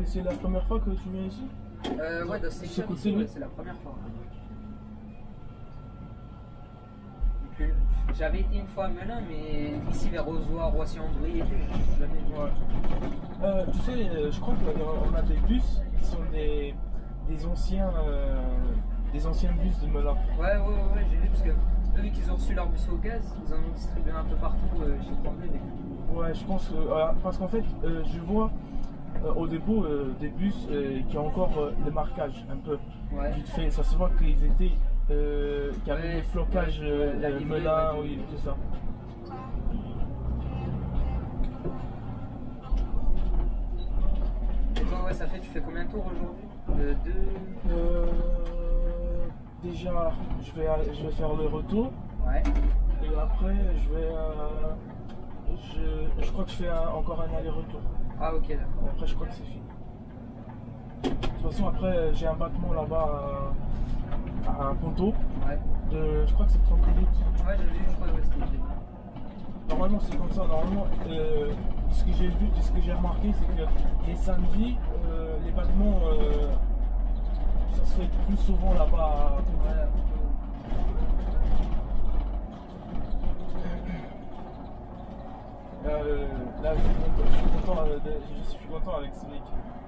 c'est la première fois que tu viens ici? Ouais, dans ce secteur ici, ouais, c'est la première fois. J'avais été une fois à Melun, mais ici vers Rozoy, Roissy-en-Brie et tout, jamais. Ouais. Tu sais, je crois qu'on a des bus qui sont des anciens bus de Melun. Ouais, j'ai vu parce que eux, vu qu'ils ont reçu leur bus au gaz, ils en ont distribué un peu partout chez Tremblay. Ouais, je pense que. Parce qu'en fait, je vois au dépôt des bus qui ont encore le marquage un peu. Ouais. Vite fait, ça se voit qu'ils étaient. Qu'il y avait des flocages Melun, oui, tout ça. Et toi, ouais, ça fait, tu fais combien de tours aujourd'hui? Déjà, je vais faire le retour. Ouais. Et après, je crois que je fais encore un aller-retour. Ah, ok, d'accord. Après, je crois que c'est fini. De toute façon, après, j'ai un battement là-bas à Ponto. Ouais. Je crois que c'est 30 minutes. Ouais, j'ai vu, je crois que c'était. Normalement, c'est comme ça. Normalement, ce que j'ai vu, ce que j'ai remarqué, c'est que les samedis, les battements, ça se fait plus souvent là-bas. Ouais. Là, je suis content avec ce mec.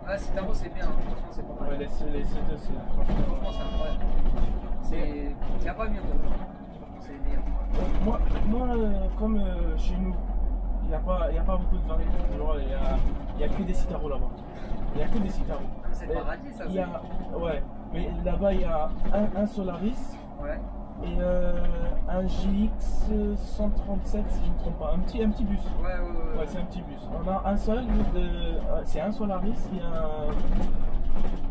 Ouais, Citaro, c'est bien, hein. Franchement, c'est pas mal. Ouais, les C2, c'est Franchement, c'est incroyable. Il n'y a pas mieux pour moi. C'est les meilleurs. Moi, comme chez nous, il n'y a pas beaucoup de variétés. Il n'y a que des Citaro là-bas. Il n'y a que des Citaro. C'est le paradis, ça. Ouais, mais là-bas, il y a un Solaris. Ouais. Et un GX 137, si je ne me trompe pas. Un petit bus. Ouais, c'est un petit bus. On a un seul, c'est un Solaris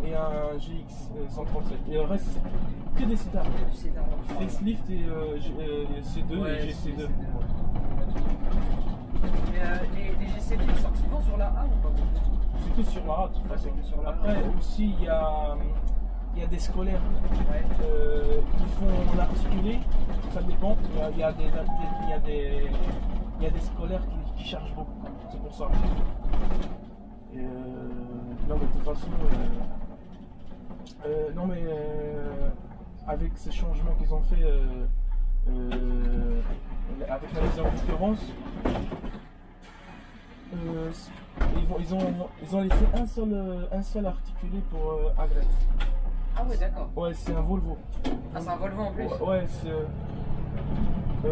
et un GX 137. Et le reste, c'est que des Citaro. Facelift et C2 ouais, et GC2. Les GC2 ils sortent souvent sur la A ou pas? C'est que sur la A, de toute façon. Après, aussi, il y a des scolaires qui font l'articulé, ça dépend. Il y a des scolaires qui chargent beaucoup, c'est pour ça. Non, mais de toute façon, avec ces changements qu'ils ont fait avec la mise en concurrence, ils ont laissé un seul articulé pour Agrette. Ah ouais, d'accord. Ouais, c'est un Volvo. Ah, c'est un Volvo en plus? Ouais,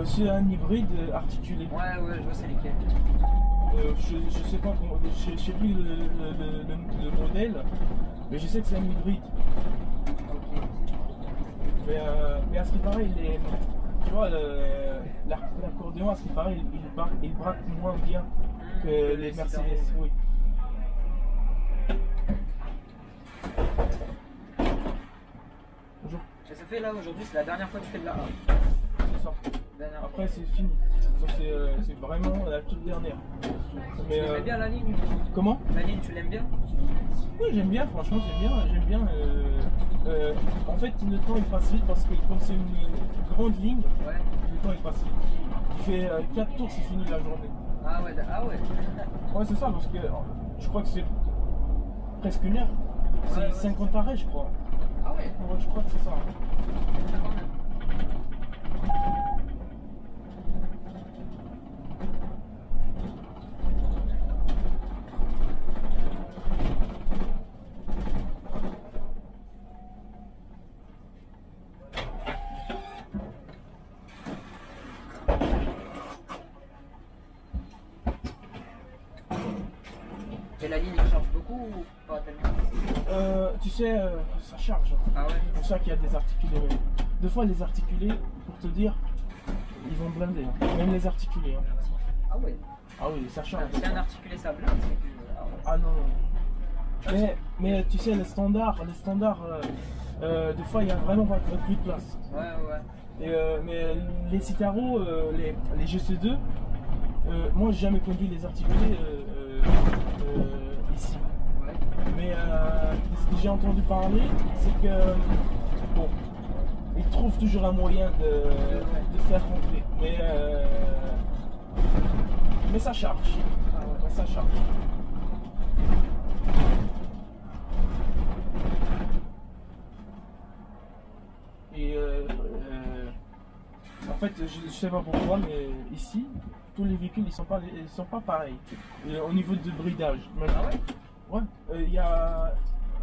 c'est un hybride articulé. Ouais, je vois c'est lesquels. Je sais pas comment, je sais plus le modèle, mais je sais que c'est un hybride. Ok. Mais à ce qui paraît, tu vois, l'accordéon, à ce qui paraît, il braque moins bien que les Mercedes. Oui. Bonjour. Et ça fait là aujourd'hui, c'est la dernière fois que tu fais de la A. C'est ça. Après, c'est fini. Ça, c'est vraiment la toute dernière. Mais, tu aimes bien la ligne? Comment? La ligne, tu l'aimes bien? Oui, j'aime bien, franchement, j'aime bien. En fait, le temps il passe vite parce que comme c'est une grande ligne, le temps il passe vite. Il fait 4 tours, c'est fini la journée. Ah ouais. Ouais, c'est ça, parce que je crois que c'est presque une heure. C'est 50 arrêts, je crois. Ah ouais? Ouais, je crois que c'est ça. Et la ligne elle charge beaucoup ou pas tellement? Tu sais, ça charge. Ah ouais? C'est pour ça qu'il y a des articulés. Des fois, les articulés, pour te dire, ils vont blinder. Hein. Même les articulés. Hein. Ah ouais? Ah oui, ça charge. Si un articulé ça blinde, c'est que. Ah non. Mais tu sais, les standards, des fois, il n'y a vraiment pas plus de place. Ouais. Mais les Citaro, les GC2, moi, j'ai jamais conduit les articulés ici. Ouais. Mais ce que j'ai entendu parler, c'est que bon, ils trouvent toujours un moyen de faire rentrer. Mais ça charge. Ah ouais. Ça charge. Et en fait, je sais pas pourquoi, mais ici, tous les véhicules ils sont pas pareils. Au niveau de bridage. Ah ouais? Ouais. Il y a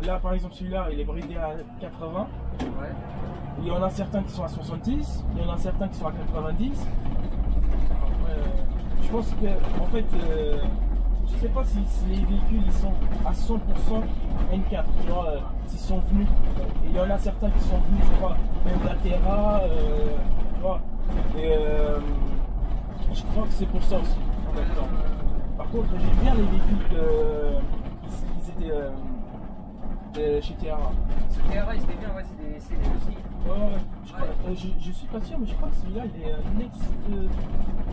là par exemple celui-là, il est bridé à 80. Ouais. Il y en a certains qui sont à 70, il y en a certains qui sont à 90. Je pense que en fait, je sais pas si les véhicules ils sont à 100% N4, tu vois, s'ils sont venus. Et il y en a certains qui sont venus, je crois, même de la Terra, tu vois. Et je crois que c'est pour ça aussi, en même temps. Par contre, j'aime bien les véhicules qui étaient chez Terra. Terra, ils étaient bien, ouais, c'est des CD aussi. Ouais, je suis pas sûr, mais je crois que celui-là, il est Next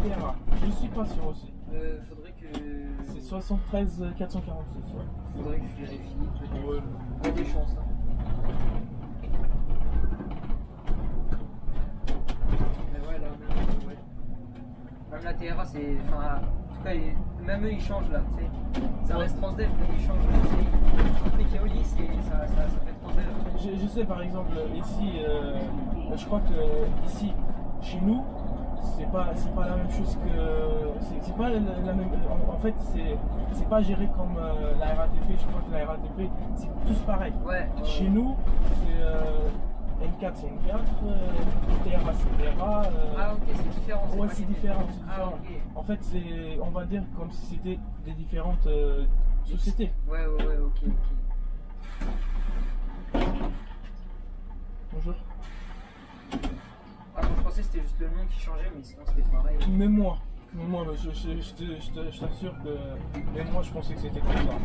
Terra. Je suis pas sûr aussi. Faudrait que. C'est 73 446. Ouais. Faudrait que je vérifie. Ouais. Il y a des chances. Hein. Mais ouais, là, ouais. Même la TRA, c'est. Enfin, en tout cas, même eux, ils changent là, tu sais. Ça reste Transdev, mais ils changent. Après Keolis, ça fait Transdev. Je sais par exemple, ici, je crois que ici, chez nous, c'est pas la même chose que. C'est pas la même. En fait, c'est pas géré comme la RATP. Je crois que la RATP, c'est tous pareil. Ouais. Chez nous, c'est N4 c'est N4, TRA c'est TRA. Ah ok, c'est différent. Ouais, c'est différent. Ah, okay. En fait, on va dire comme si c'était des différentes sociétés. Ouais, ok. Bonjour. Ah, bon, je pensais que c'était juste le nom qui changeait, mais sinon c'était pareil. Même moi, je t'assure que même moi je pensais que c'était comme ça.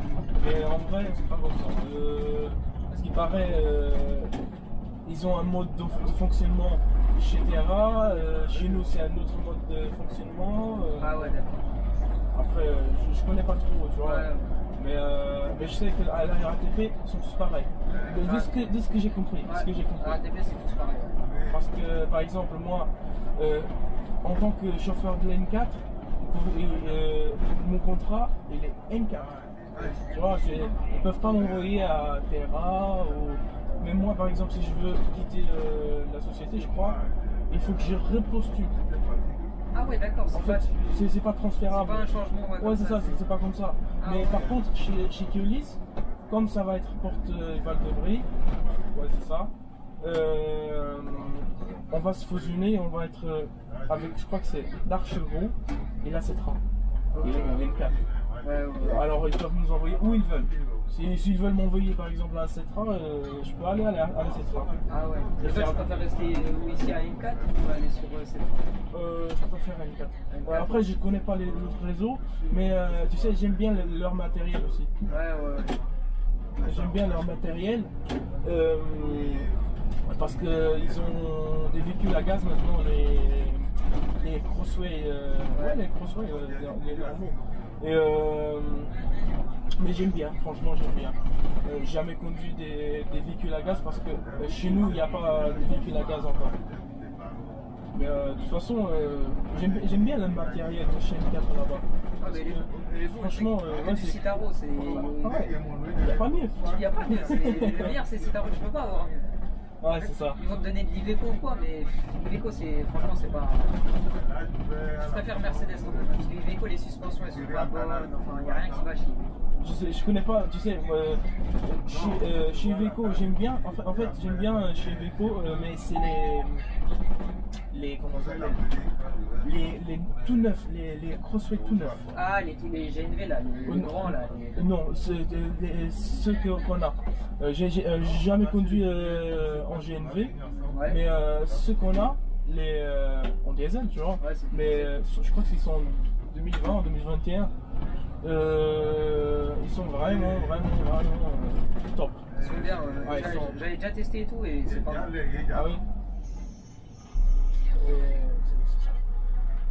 Mais en vrai, c'est pas comme ça. Parce qu'il paraît, ils ont un mode de fonctionnement chez Terra, chez nous c'est un autre mode de fonctionnement. Ah ouais, d'accord. Après, je connais pas trop, tu vois. Ouais. Mais je sais que à la RATP, ils sont tous pareils. De ce que j'ai compris. Ouais. RATP, c'est tous pareil. Parce que, par exemple, moi, en tant que chauffeur de l'N4, mon contrat, il est N4. Tu vois, ils ne peuvent pas m'envoyer à Terra. Même moi, par exemple, si je veux quitter la société, je crois, il faut que je repostule. Ah ouais, d'accord. En fait, c'est pas transférable. C'est pas un changement. Ouais, c'est ça, c'est pas comme ça. Ah, mais ouais. par contre, chez Keolis, comme ça va être porte Val de Brie, ouais, c'est ça. On va se fusionner, on va être avec, je crois que c'est l'Archegros et la Cetra. Et les 4. Ouais. Alors ils peuvent nous envoyer où ils veulent. S'ils veulent m'envoyer par exemple à la Cetra, je peux aller à la Cetra. Ah ouais. Et toi, tu préfères rester ici à N4 ou aller sur Cetra? Je préfère N4. Ouais, après, je connais pas les autres réseaux, mais tu sais, j'aime bien leur matériel aussi. Ouais. J'aime bien leur matériel. Parce qu'ils ont des véhicules à gaz maintenant, les Crossway, les Crossway, les normaux. Mais j'aime bien, franchement j'aime bien. Jamais conduit des véhicules à gaz parce que chez nous il n'y a pas de véhicules à gaz encore. Mais de toute façon, j'aime bien le matériel de chez N4 là-bas. Ah, mais franchement, c'est du Citaro, c'est. Il n'y a pas mieux. Il n'y a pas mieux, le meilleur c'est Citaro, tu peux pas avoir mieux. Ouais, c'est ça. Ils vont te donner de l'Iveco ou quoi, mais l'Iveco, franchement, c'est pas. Je préfère Mercedes quand même, parce que l'Iveco, les suspensions, elles sont pas bonnes, enfin, il n'y a rien qui va chez. Je connais pas, tu sais, chez Iveco, j'aime bien, en fait, j'aime bien chez Iveco, mais c'est les comment ça s'appelle, les tout neufs, les Crossway tout neufs. Ah, les GNV là, les grands là. Non, ceux qu'on a. J'ai jamais conduit en GNV, ouais. Mais ceux qu'on a, en diesel, tu vois, ouais, mais je crois qu'ils sont en 2020, 2021. Ils sont vraiment top. Ils sont bien, j'avais déjà testé et tout, et c'est pas mal. Ah oui.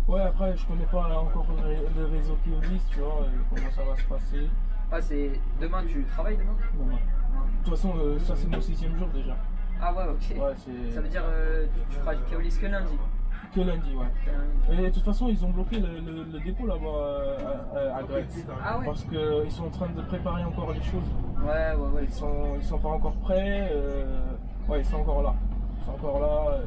Ouais, après je connais pas encore le réseau Keolis, tu vois, comment ça va se passer. Ah, c'est demain, tu travailles demain? Demain. De toute façon, ça c'est mon 6e jour déjà. Ah ouais, ok. Ouais, ça veut dire tu feras Keolis que lundi? Que lundi, ouais. Et de toute façon, ils ont bloqué le dépôt là-bas à Gretz. Ah ouais. Parce qu'ils sont en train de préparer encore les choses. Ouais. Ils sont pas encore prêts. Ouais, ils sont encore là. sont encore là.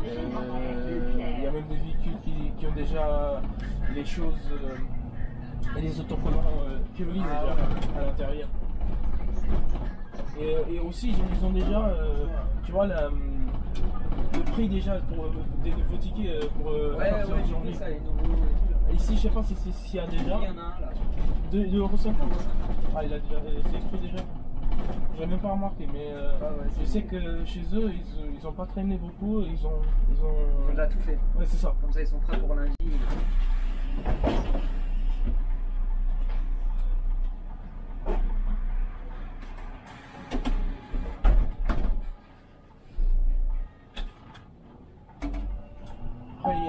Il y a même des véhicules qui ont déjà les choses, les autocollants Keolis déjà à l'intérieur. Et aussi, ils ont déjà, tu vois, le prix déjà pour des nouveaux tickets pour partir en journée. Ça, les nouveaux et tout, Ici, je sais pas s'il y a déjà. il y en a un là. 2,50 €. Ah, il a déjà, c'est écrit déjà. J'ai même pas remarqué, mais je sais que chez eux, ils ont pas traîné beaucoup, ils ont déjà tout fait. Ouais, c'est ça. Comme ça, ils sont prêts pour lundi. Après, il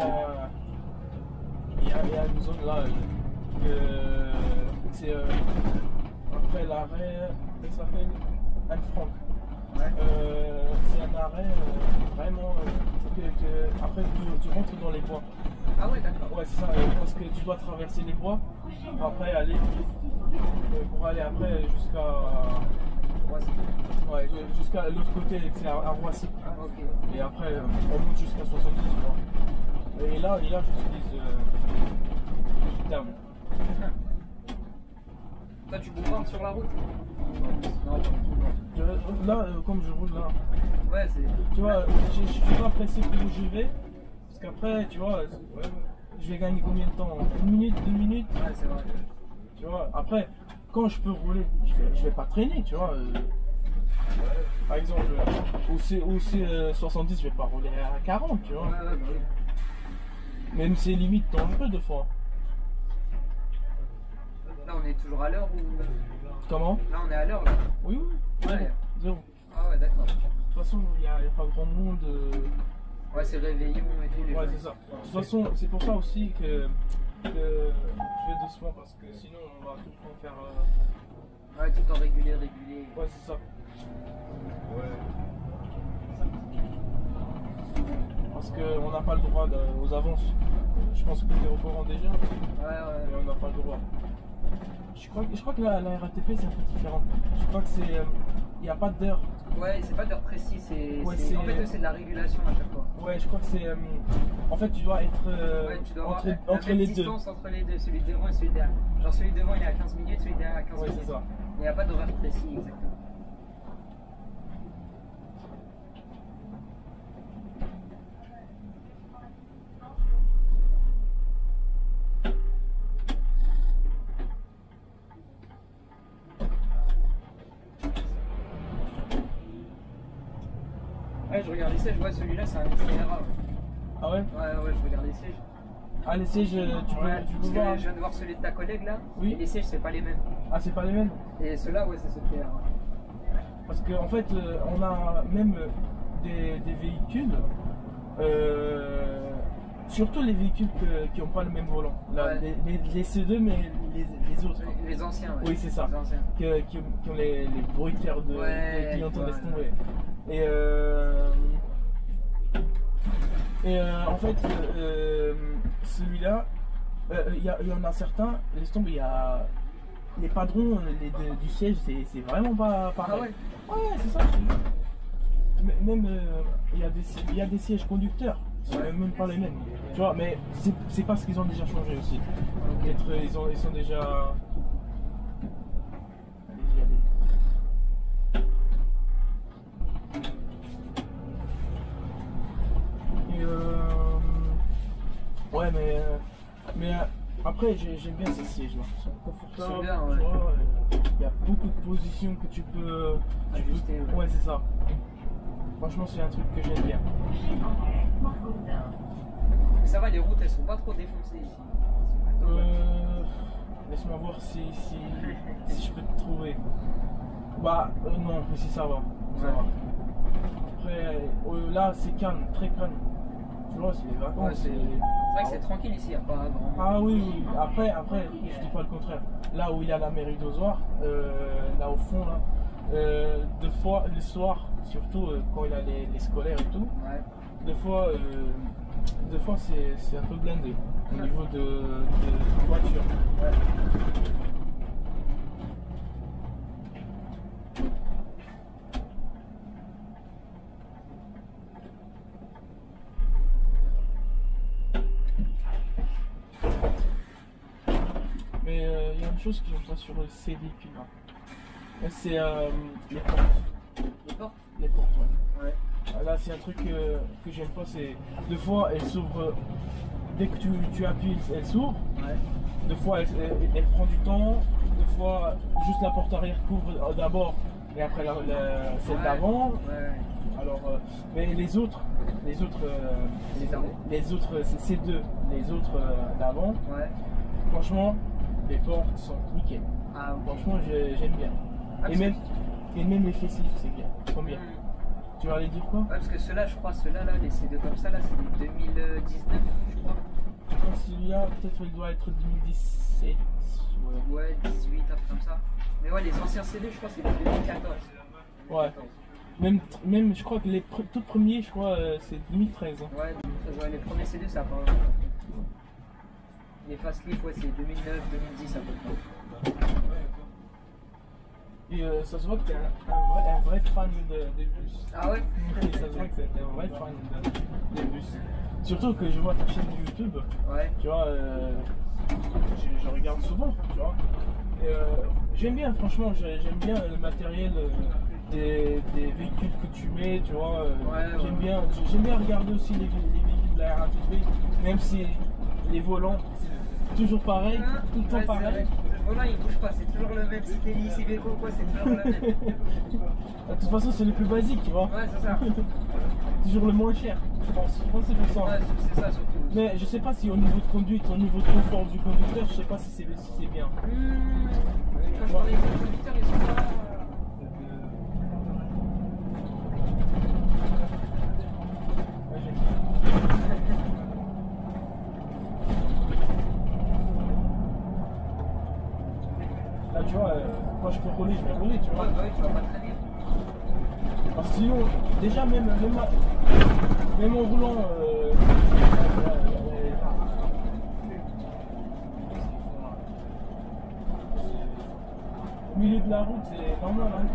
y a une zone là, c'est après l'arrêt, comment ça s'appelle, Anne-Franck. Ouais. C'est un arrêt vraiment après tu rentres dans les bois. Ah ouais, d'accord. Ouais, c'est ça, parce que tu dois traverser les bois pour après aller après jusqu'à jusqu'à l'autre côté, c'est à Roissy. Ah, ok. Et après on monte jusqu'à 70 quoi. Et là j'utilise terme. Toi, tu bougees sur la route? Non. Là, comme je roule là, Ouais, c'est. tu vois, je suis pas pressé pour où j'y vais, parce qu'après, tu vois, je vais gagner combien de temps? 1 minute, 2 minutes? Ouais, c'est vrai. Tu vois, après, quand je peux rouler, je vais pas traîner, tu vois. Par exemple, au C70, je vais pas rouler à 40, tu vois. Ouais, bah oui. Même c'est limite dans le peu de fois. Là, on est toujours à l'heure ou. Comment? Là, on est à l'heure là. Oui, oui. Ouais. Zéro. Ah ouais, d'accord. De toute façon, il n'y a pas grand monde. Ouais, c'est réveillon et tout. Les Ouais, gens. c'est ça. De toute façon, c'est pour ça aussi que je vais doucement, parce que sinon, on va tout le temps faire. Ouais, tout en régulier. Ouais, c'est ça. Parce qu'on n'a pas le droit aux avances. Je pense que tu es au courant déjà. Ouais. Mais on n'a pas le droit. Je crois que la RATP c'est un peu différent. Je crois que c'est. Il n'y a pas d'heure. Ouais, c'est pas d'heure précise, Ouais, en fait, c'est de la régulation à chaque fois. Ouais, je crois que c'est. En fait, tu dois être Ouais, tu dois entre, avoir entre la même les deux. distance entre les deux, celui de devant et celui de derrière. Genre celui de devant il est à 15 minutes, celui de derrière à 15 Ouais, minutes. c'est ça. Il n'y a pas d'horaire précis exactement. Ouais, je regarde ici, je vois celui-là, c'est un XTRA. Ah ouais? Ouais, je regarde ici. Ah, les sièges, tu peux Parce que voir. je viens de voir celui de ta collègue là. Oui. Et les sièges, c'est pas les mêmes. Ah, c'est pas les mêmes? Et ceux-là, ouais, c'est ce XTRA. Parce qu'en fait, on a même des véhicules, surtout les véhicules qui n'ont pas le même volant. Là, Ouais. les C2, mais les autres. Les anciens, ouais. Oui, c'est ça. Les anciens. Qui ont les bruitaires de Ouais, clientèle, laisse voilà. tomber. Et en fait, celui-là, il y en a certains, laisse tomber, il y a les padrons du siège, c'est vraiment pas pareil. Ah ouais? Ouais, c'est ça. Même il y a des sièges conducteurs, c'est même pas les mêmes. Tu vois, mais c'est parce qu'ils ont déjà changé aussi. Ils sont déjà. Allez-y. Et ouais, mais après, j'aime bien ces sièges-là. Ils sont confortables. Ils sont bien, tu ouais. vois, il y a beaucoup de positions que tu peux Ajuster, ouais. Ouais, c'est ça. Franchement, c'est un truc que j'aime bien. Mais ça va, les routes elles sont pas trop défoncées ici. Laisse-moi voir si je peux te trouver. Bah, non, ici ça va. Ça Ouais. va. Après, là, c'est calme, très calme. Tu vois, c'est les vacances. Ouais, c'est vrai que c'est tranquille ici, y a pas grand. Ah oui. Après, je dis pas le contraire. Là où il y a la mairie d'Ozoir, là au fond, là, des fois, le soir, surtout quand il y a les scolaires et tout, Ouais. des fois c'est un peu blindé au niveau de voiture. Ouais. Mais il y a une chose que j'aime pas sur ces véhicules-là. C'est les portes. Les portes? Les portes, ouais. Ouais. Là, c'est un truc que j'aime pas. C'est deux fois, elles s'ouvrent. Dès que tu appuies, elle s'ouvre. Ouais. Deux fois, elle prend du temps. Deux fois, juste la porte arrière couvre d'abord et après celle d'avant. Ouais. Alors, mais les autres, c'est deux. Les autres d'avant, Ouais. franchement, les portes sont nickel. Ah, ok. Franchement, j'aime bien. Ah, Et même les facelift, c'est bien. Ils sont bien. Tu vas aller dire quoi? Ouais, parce que ceux-là, je crois, ceux-là, les C2 comme ça, là, c'est des 2019, je crois. Je pense que celui-là, peut-être il doit être 2017. Ouais, 18, un truc comme ça. Mais ouais, les anciens CD, je crois, c'est des 2014. Ouais. Même, je crois que les tout premiers, je crois, c'est 2013. Hein. Ouais, 2013, ouais, les premiers CD, ça a pas. Les facelift, ouais, c'est 2009, 2010 à peu près. Et ça se voit que t'es un vrai fan des bus. Ah ouais? Oui, ça se voit que t'es un vrai fan des bus. Surtout que je vois ta chaîne YouTube. Ouais. Tu vois, je regarde souvent, tu vois. Et, j'aime bien, franchement, j'aime bien le matériel des véhicules que tu mets, tu vois. J'aime bien regarder aussi les véhicules de la RATP, même si les volants, c'est toujours pareil, tout le temps pareil. Le volant il bouge pas, c'est toujours le même. Si t'es Nice, Iveco ou quoi, c'est toujours le même. De toute façon, c'est le plus basique, tu vois. Ouais, c'est ça. Toujours le moins cher, je pense. Je pense que c'est pour ça. Ouais, c'est ça surtout. Mais je sais pas si au niveau de conduite, au niveau de confort du conducteur, je sais pas si c'est bien. Quand je parlais avec les conducteurs, ils sont pas. Là, tu vois, quand je peux rouler, je vais rouler, tu vois. Ouais, bah oui, tu vas pas traîner. Parce que sinon, déjà, même en roulant, au milieu de la route, c'est normal, hein.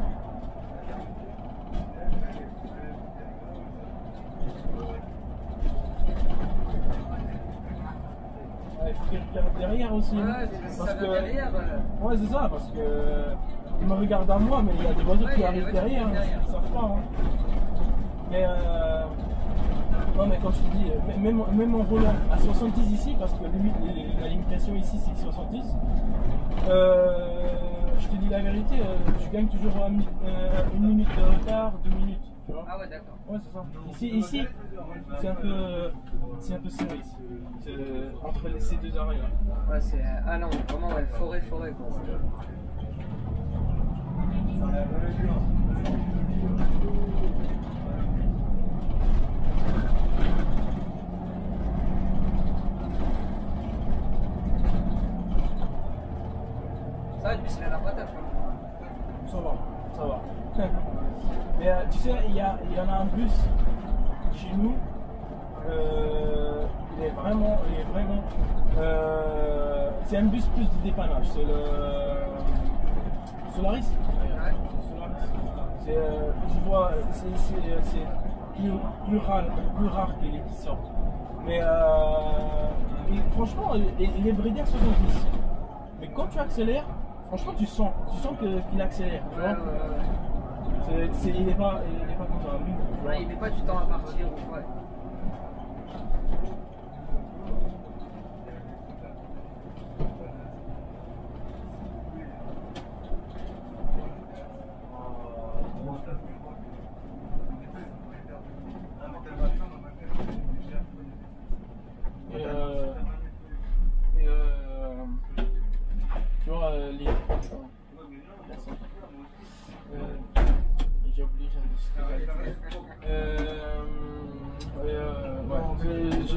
Il faut qu'il regarde derrière aussi. Ouais, parce ça que... derrière. Ouais, c'est ça, parce que ils me regardent à moi, mais il y a des voitures qui arrivent derrière, hein, ils ne savent pas. Hein. Mais non, mais comme je te dis, même en roulant à 70 ici, parce que la limitation ici c'est 70, je te dis la vérité, tu gagnes toujours une minute de retard, 2 minutes. Tu vois. Ah ouais, d'accord. Ouais, c'est ça. Ici c'est un peu serré ici. Entre ces deux arrêts là. Ouais, c'est. Ah non, vraiment, ouais, forêt quoi. Ça va, le bus il a la patate. Ça va. Mais tu sais, il y en a un bus chez nous, il est vraiment c'est un bus plus de dépannage, c'est le Solaris. Ouais. C'est, je vois, c'est plus rare qu'il sort. Mais et franchement, il est bridé à 70. Mais quand tu accélères, franchement, tu sens qu'il accélère. Tu vois. Il n'est pas comme ça. Ouais, il met pas du temps à partir. Ouais. Tu vois, j'ai oublié,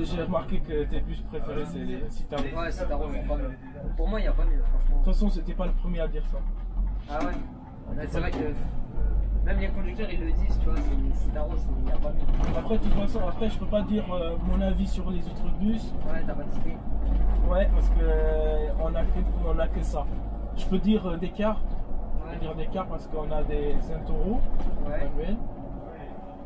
j'ai remarqué que tes bus préférés c'est les Citaro. Ouais, Citaro, c'est pas mieux. Pour moi, il n'y a pas mieux, franchement. De toute façon, c'était pas le premier à dire ça. Ah ouais? C'est vrai que même les conducteurs ils le disent, tu vois, Citaro, il n'y a pas mieux. Après, de toute façon, je peux pas dire mon avis sur les autres bus. Ouais, t'as pas d'idée. Ouais, parce que on a que ça. Je peux dire des cars. Je peux dire des cars parce qu'on a des Centauro manuels.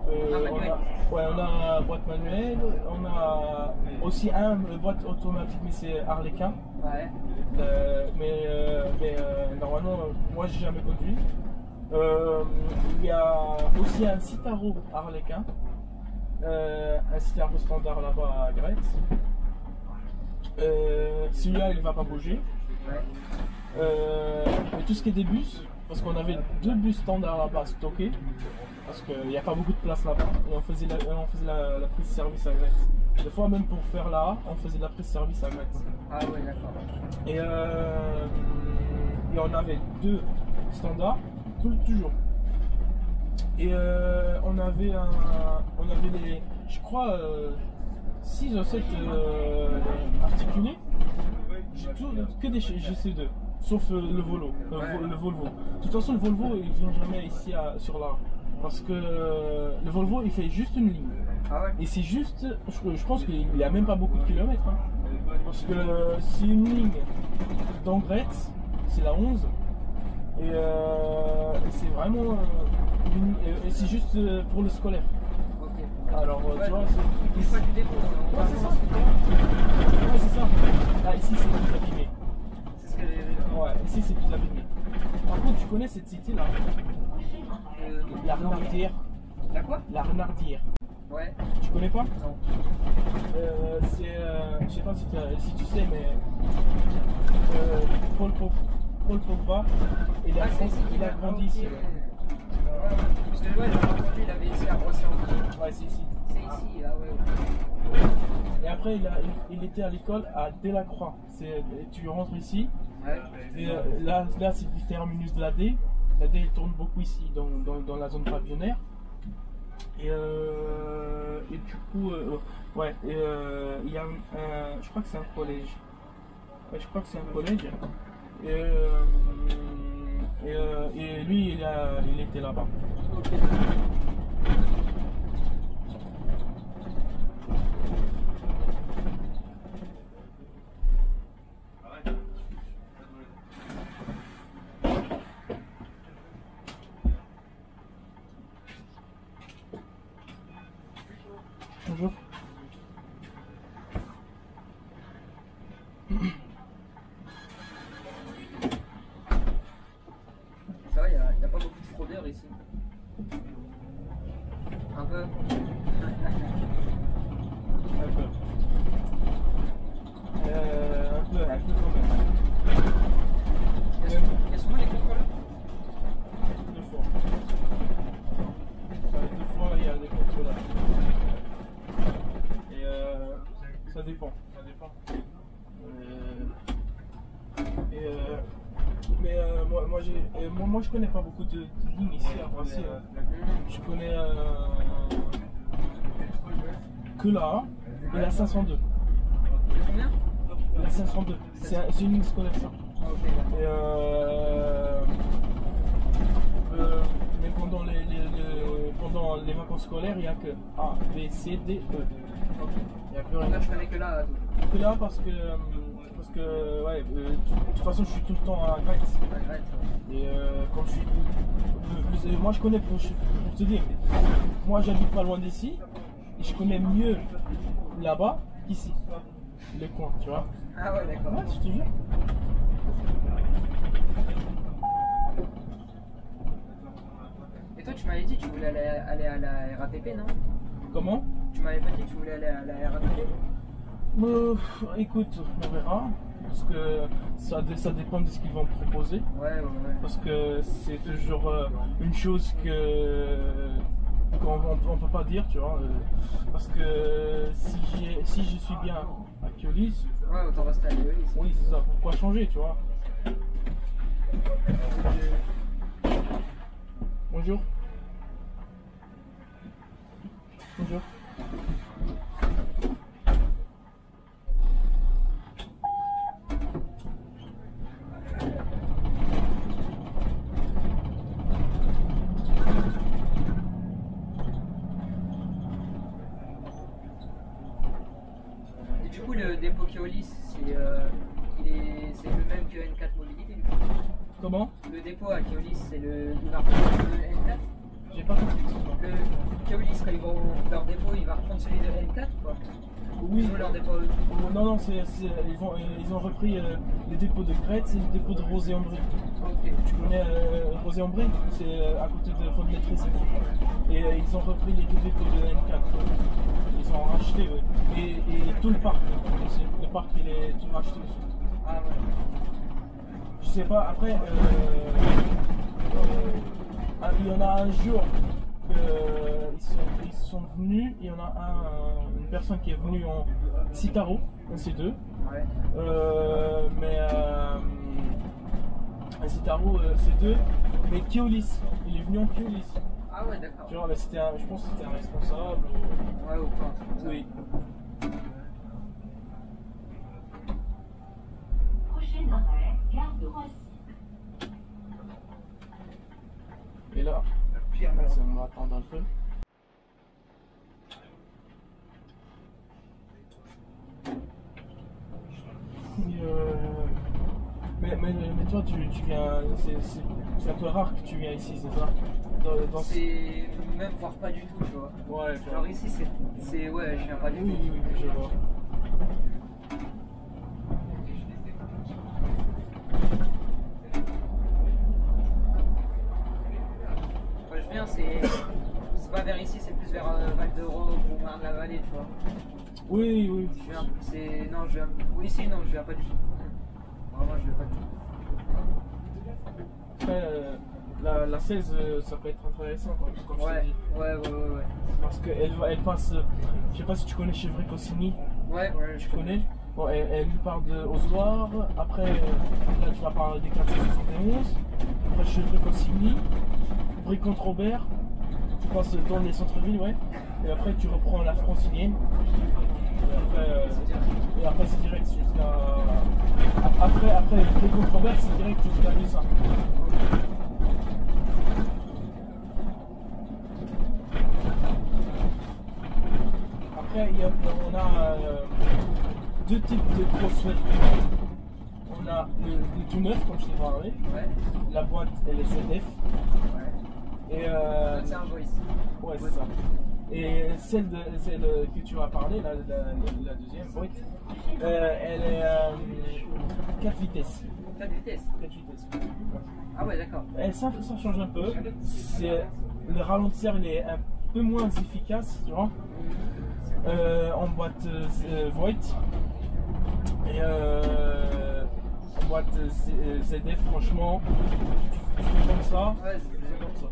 On a boîte manuelle, on a aussi un boîte automatique, mais c'est Harlequin. Ouais. Normalement, moi j'ai jamais conduit. Il y a aussi un Citaro Harlequin, un Citaro standard là-bas à Gretz. Celui-là il va pas bouger. Ouais. Et tout ce qui est des bus, parce qu'on avait 2 bus standards là-bas stockés, parce qu'il n'y a pas beaucoup de place là-bas, et on faisait la prise de service à Gretz. Des fois même pour faire la A, on faisait la prise de service à Gretz. Ah ouais, d'accord. Et on avait 2 standards, toujours. Et on avait les, je crois, 6 ou 7 articulés. J'ai que des GC2, sauf le Volvo. Le Volvo. De toute façon, le Volvo il vient jamais ici sur la, parce que le Volvo il fait juste une ligne. Ah ouais. Et c'est juste, je pense qu'il n'y a même pas beaucoup de kilomètres. Hein. Parce que c'est une ligne d'Angretz, c'est la 11. Et c'est vraiment. Et c'est juste pour le scolaire. Ok. Alors, tu vois, c'est. Une fois du dépôt. Ouais, c'est ça. Ouais, c'est ça. Là, ici, c'est plus abîmé. C'est ce que j'ai. Ouais, ici, c'est plus abîmé. Par contre, tu connais cette cité là? La Renardière. La quoi? La Renardière. Ouais. Tu connais pas? Non. C'est. Je sais pas si tu sais, mais. Paul Pogba, il a grandi ici. Ouais. Parce que ouais, j'ai entendu, il avait ici à Brosses-en-Guy. Ouais, c'est ici. C'est ici, là, ouais. Et après, il était à l'école à Delacroix. Tu rentres ici. Ouais. Et là c'est le terminus de la D. La D, elle tourne beaucoup ici, dans la zone pavillonnaire. Et du coup, il y a je crois que c'est un collège. Ouais, je crois que c'est un collège. Et lui, il était là-bas. Ok. Bonjour. Ça va, il n'y a pas beaucoup de fraudeurs ici. Un peu. Un peu quand même. Il y a souvent les contrôleurs. 2 fois. Ça fait 2 fois, il y a des contrôleurs. Et ça dépend. Moi je connais pas beaucoup de lignes ici à Roissy. Je connais que la A et la 502. Combien? La 502, c'est une ligne scolaire ça. Ok. Et mais pendant les vacances scolaires, il n'y a que A, B, C, D, E. Il n'y a plus rien. Là, je connais que là. Que là parce que ouais, de toute façon je suis tout le temps à Gretz. Et quand je suis moi je connais pour te dire, moi j'habite pas loin d'ici et je connais mieux là-bas qu'ici, les coins, tu vois. Ah ouais, d'accord. Ouais, je te jure. Et toi, tu m'avais dit que tu voulais aller à la RATP, non? Comment? Tu m'avais pas dit que tu voulais aller à la RATP? Écoute, on verra. Parce que ça dépend de ce qu'ils vont me proposer. Ouais. Parce que c'est toujours une chose qu'on ne peut pas dire, tu vois. Parce que si je suis bien à Keolis, ouais, autant rester à Keolis. oui, c'est ça. Pourquoi changer, tu vois? Bonjour. Bonjour. Et du coup, le dépôt Keolis, c'est le même que N4 Mobilité, du coup. Comment? Le dépôt à Keolis, c'est le N4? J'ai pas compris. Keolis, quand ils vont leur dépôt, il va reprendre celui de N4 ou pas? Oui. Leur dépôt. Non, ils ont repris les dépôts de Gretz et le dépôt de Rosé-en-Brie. Ok. Tu connais Rosé-en-Brie? C'est à côté de Rodelettré, c'est bon. Et ils ont repris les deux dépôts de N4. Ils ont racheté, ouais. Et tout le parc aussi. Le parc, il est tout racheté aussi. Ah ouais. Je sais pas, après, il y en a un jour ils sont venus, il y en a une personne qui est venue en Citaro, en C2. Ouais. Citaro C2, mais Keolis, il est venu en Keolis. Ah ouais, d'accord. Genre, je pense que c'était un responsable. Ouais, ou pas. Oui. Prochain arrêt, gare de Roissy. Et là, on va attendre un peu. Mais toi, tu viens. C'est un peu rare que tu viens ici, c'est ça? C'est même voire pas du tout, tu vois. Ouais, genre ici, c'est. Ouais, je viens pas du tout. Oui, je vois. Quand je viens, c'est pas vers ici, c'est plus vers Val d'Europe ou Marne-la-Vallée, tu vois. Oui. Je viens. Non, je viens. Oui, ici, non, je viens pas du tout. Vraiment, je viens pas du tout. Après, la 16, ça peut être intéressant, comme je te dis. Ouais. Parce qu'elle passe. Je sais pas si tu connais Chevry-Cossigny. Ouais, Tu connais? Bon, elle lui parle de Ozoir. Après, là, tu vas parler des 471. Après, Chevry-Cossigny. Brie-Contre-Robert. Tu passes dans les centres-villes, ouais. Et après, tu reprends la francilienne. Et après c'est direct jusqu'à. Après Brie-Contre-Robert, c'est direct jusqu'à Lissin. Après, on a deux types de grosses. On a le tout neuf, comme je t'ai parlé. Ouais. La boîte, elle est ZF. Ouais. Et c'est un voice. Ouais, c'est ça. Et celle que tu as parlé, la deuxième boîte, elle est 4 vitesses. 4 vitesses? 4 vitesses. Ah ouais, d'accord. Et ça change un peu. Le ralentisseur, il est un peu moins efficace, tu vois. En boîte Voigt. Et en boîte ZF, franchement, tu fais comme ça. Ouais, c'est comme ça.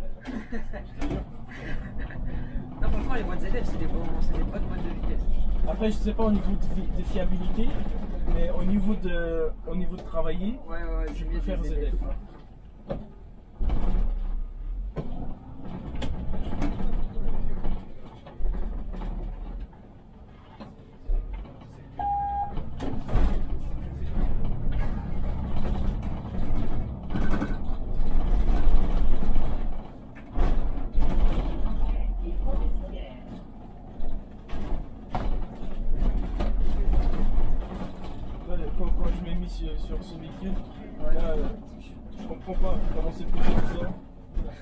Non, franchement, les boîtes ZF, c'est des bonnes boîtes de vitesse. Après, je sais pas au niveau de fiabilité, mais au niveau de travailler, je préfère ZF. Quand je m'ai mis sur ce véhicule, je comprends pas comment c'est possible ça.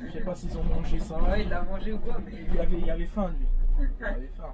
Je sais pas s'ils ont mangé ça. Ouais, il l'a mangé ou quoi, mais... Il avait faim, lui. Il avait faim.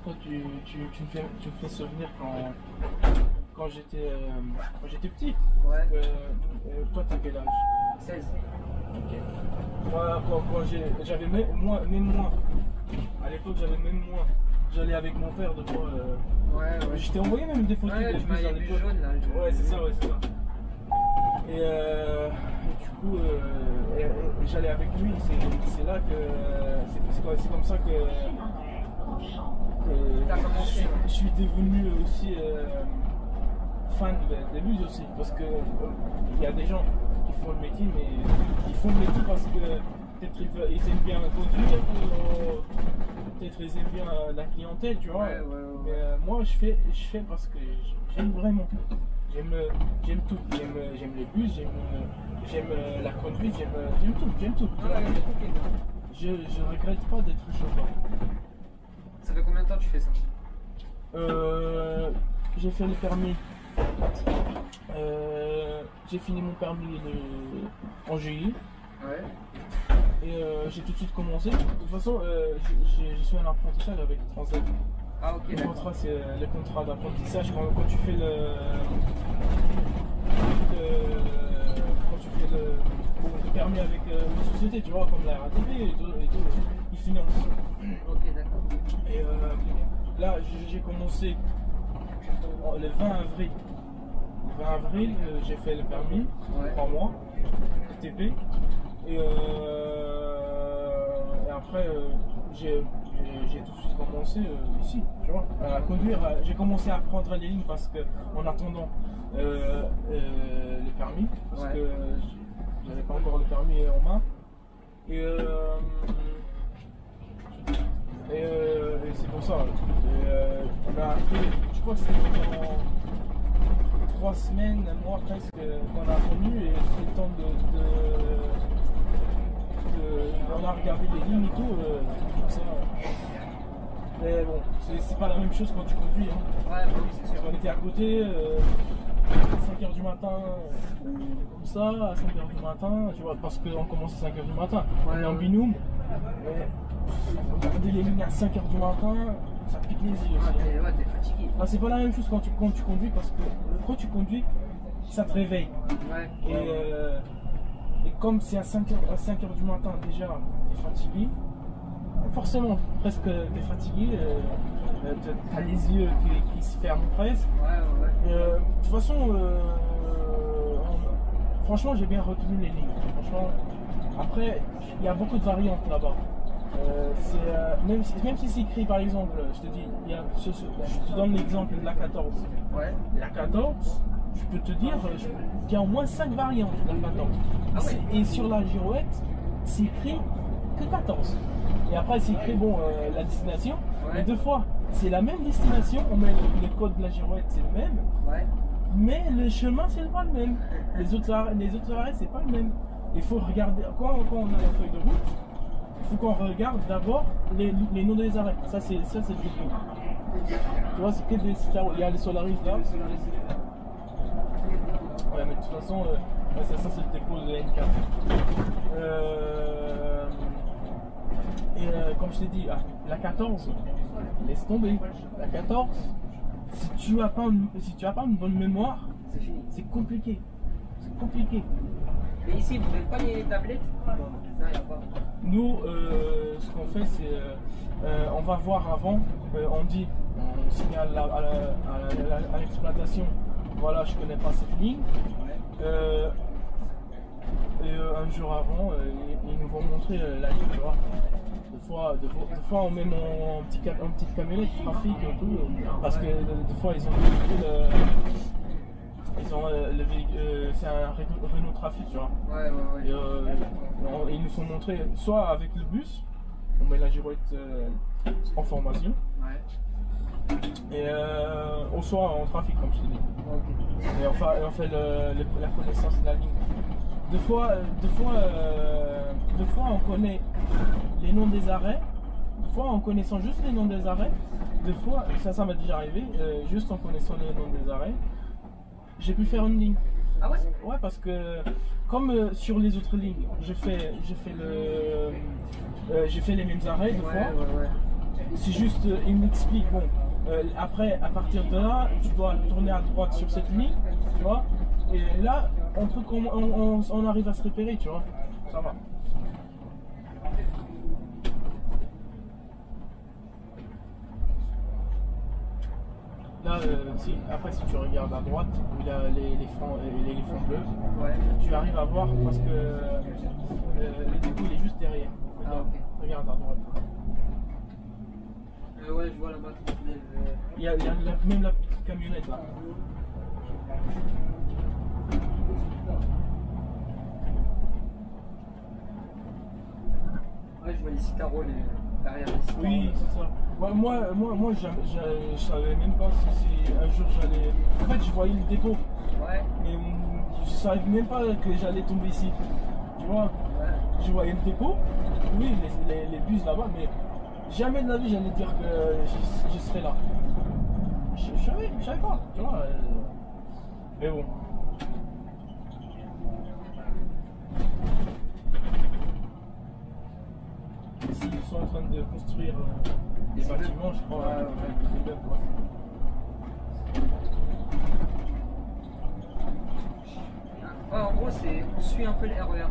Toi, tu me fais souvenir quand j'étais petit. Ouais. Toi, t'as quel âge? 16. Ok. Moi, quand j'avais même moins. À l'époque, j'avais même moins. J'allais avec mon père de fois. Ouais. Je t'ai envoyé même des photos de bus à l'époque. jaune là. Ouais, c'est ça. Et du coup, j'allais avec lui. C'est là que. C'est comme ça que je suis devenu aussi fan des bus aussi, parce que il y a des gens qui font le métier, mais ils font le métier parce que peut-être ils aiment bien conduire, peut-être ils aiment bien la clientèle, tu vois. Ouais. Mais moi, je fais parce que j'aime vraiment. J'aime tout. J'aime les bus, j'aime la conduite, j'aime tout. Ah, ouais, ok. Je regrette pas d'être chauffeur. Ça fait combien de temps que tu fais ça? J'ai fait le permis. J'ai fini mon permis en juillet. Ouais. Et j'ai tout de suite commencé. De toute façon, je suis un apprentissage avec Transdev. Ah, ok. Le contrat, c'est le contrat d'apprentissage quand tu fais le permis avec une société, tu vois, comme la RATP et tout, ils financent. Ok, d'accord. Et là, j'ai commencé le 20 avril. Le 20 avril, j'ai fait le permis, Ouais. 3 mois, TP. Et après, j'ai tout de suite commencé ici, tu vois, à conduire. J'ai commencé à prendre les lignes parce que, en attendant le permis, parce Ouais. que j'avais pas encore le permis en main. Et c'est pour ça. On a appris, je crois que c'était pendant 3 semaines, un mois presque, qu'on a attendu et c'était le temps on a regardé les lignes et tout, comme ça. Mais bon, c'est pas la même chose quand tu conduis. Hein. Ouais, bah oui, c'est sûr. On était à côté, à 5h du matin, comme ça, à 5h du matin, tu vois, parce qu'on commence à 5h du matin. On est en binôme. Regarder les lignes à 5h du matin, ça pique les yeux aussi. Ouais, t'es fatigué. Ah, c'est pas la même chose quand tu conduis, parce que quand tu conduis, ça te réveille. Ouais. Et comme c'est à 5h du matin déjà, t'es fatigué, forcément, presque t'es fatigué, t'as les yeux qui se ferment presque. Ouais. De toute façon, franchement, j'ai bien retenu les lignes. Franchement, après, il y a beaucoup de variantes là-bas. Même si c'est écrit, par exemple, je te dis, je te donne l'exemple de la 14. Ouais. La 14, je peux te dire qu'il y a au moins 5 variantes de la 14. Ah ouais. Et sur la girouette, c'est écrit que 14. Et après, c'est écrit la destination. Ouais. Mais deux fois, c'est la même destination. On met le code de la girouette, c'est le même. Ouais. Mais le chemin, c'est pas le même. Les autres arrêts, c'est pas le même. Il faut regarder, quand on a la feuille de route, il faut qu'on regarde d'abord les noms des arrêts. Ça, c'est le dépôt. Tu vois, c'est que des. Il y a les Solaris là. Ouais, mais de toute façon, ça c'est le dépôt de la N4. Comme je t'ai dit, la 14, laisse tomber. La 14, si tu as pas une bonne mémoire, C'est fini. c'est compliqué. C'est compliqué. Mais ici, vous n'avez pas les tablettes? Non, il n'y a pas. Nous, ce qu'on fait, c'est on va voir avant, on signale à l'exploitation, voilà, je connais pas cette ligne. Et un jour avant, ils nous vont montrer la ligne, tu vois. Des fois on met en petite camionnette trafic et tout, parce que des fois ils ont le véhicule, c'est un Renault Trafic, tu vois. Ouais. Et ils nous sont montrés soit avec le bus, on met la girouette en formation, Ouais. et soit en trafic, comme je t'ai dit. Ok. Et on fait la connaissance de la ligne. Deux fois, on connaît les noms des arrêts. Deux fois, en connaissant juste les noms des arrêts. Deux fois, ça m'est déjà arrivé, juste en connaissant les noms des arrêts, j'ai pu faire une ligne. Ah ouais? Ouais, parce que comme sur les autres lignes, j'ai fait les mêmes arrêts deux fois. Ouais. C'est juste, il m'explique, bon, après, à partir de là, tu dois tourner à droite sur cette ligne, tu vois, et là, on arrive à se repérer, tu vois, ça va. Là, après, si tu regardes à droite, où il y a l'éléphant bleu, Ouais. tu arrives à voir parce que le dépôt il est juste derrière. Ah, ok. Regarde à droite. Ouais, je vois là-bas. Il y a même la petite camionnette là. Ouais, je vois les Citaro, derrière les Citaro. Oui, c'est ça. Ouais, moi je savais même pas si un jour j'allais. En fait, je voyais le dépôt, Ouais, mais je savais même pas que j'allais tomber ici. Tu vois, ouais. je voyais le dépôt, oui, les bus là-bas, mais jamais de la vie j'allais dire que je serais là. Je savais pas, tu vois. Mais bon. S'ils sont en train de construire des bâtiments, je crois. Ouais. Des immeubles, ouais. Ouais, en gros, on suit un peu le RERE.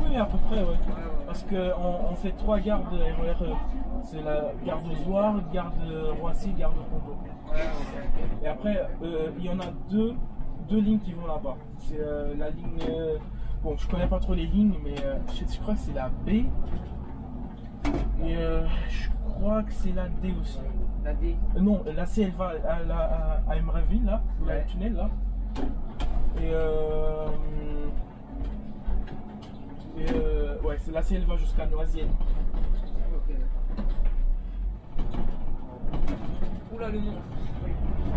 Oui, à peu près, ouais. Ouais. Parce qu'on fait 3 gares de RERE. C'est la gare de Zoir, gare de Roissy, gare de Ponto. Ouais, ok. Et après, il y en a deux lignes qui vont là-bas. C'est la ligne. Bon, je connais pas trop les lignes, mais je crois que c'est la B. Et je crois que c'est la D aussi. La D. Non, la C elle va à Emerville, là, où il y a Ouais. le tunnel là. Et ouais, c'est la C elle va jusqu'à Noisienne. Ok, d'accord. Oula, le monde.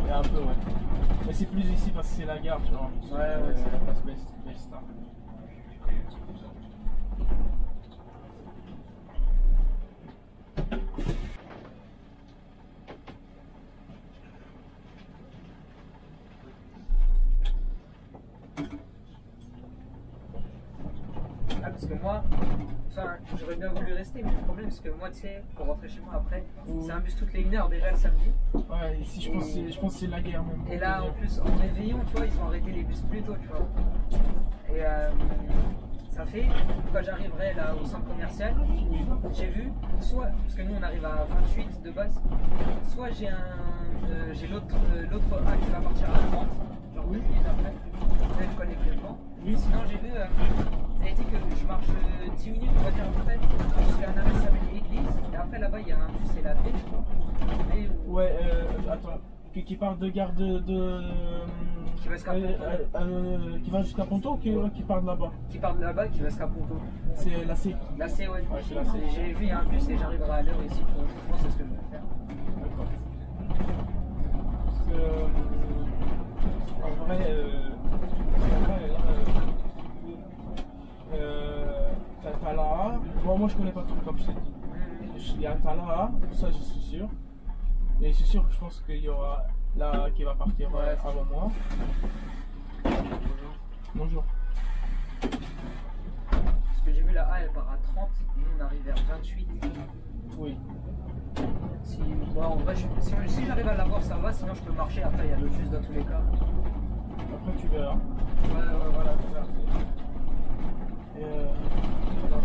Et un peu, ouais. Mais c'est plus ici parce que c'est la gare, tu vois. Ouais, c'est c'est la place Besta. Ah, parce que moi, enfin, j'aurais bien voulu rester, mais le problème, c'est que moi, tu sais, pour rentrer chez moi après, c'est un bus toutes les 1 heure déjà le samedi. Ouais, ici je pense que c'est la guerre même. Et là, en plus, en réveillon, tu vois, ils ont arrêté les bus plus tôt, tu vois. Et ça fait, quand j'arriverai là au centre commercial, j'ai vu, soit, parce que nous on arrive à 28 de base, soit j'ai l'autre A qui va partir à 30, genre 2 minutes après, je connais actuellement. Oui. Sinon j'ai vu, ça a été que je marche 10 minutes, on va dire à peu près, jusqu'à un arrêt qui s'appelle l'église, et après là-bas il y a un bus, c'est la V, je crois. V ou- Ouais, attends. Qui part de gare de. Qui va jusqu'à Ponto. Qui va jusqu'à Ponto ou qui part de là-bas? Qui part de là-bas, qui va jusqu'à Ponto. C'est la C. Là c'est ouais, Ouais, c'est la C. j'ai vu il y a un bus et j'arriverai à l'heure ici, tu vois. Je pense que c'est ce que je vais faire. D'accord. Parce que, en vrai, t'as la A. Moi je connais pas trop comme je t'ai dit. Il y a t'as la A, ça je suis sûr. Et je suis sûr que je pense qu'il y aura la A qui va partir avant moi. Bonjour. Parce que j'ai vu la A elle part à 30 et nous on arrive vers 28. Oui. Si, bon, en vrai, si j'arrive à l'avoir ça va, sinon je peux marcher, après il y a le bus dans tous les cas. Après tu verras. Ouais, voilà, c'est ça. Et voilà.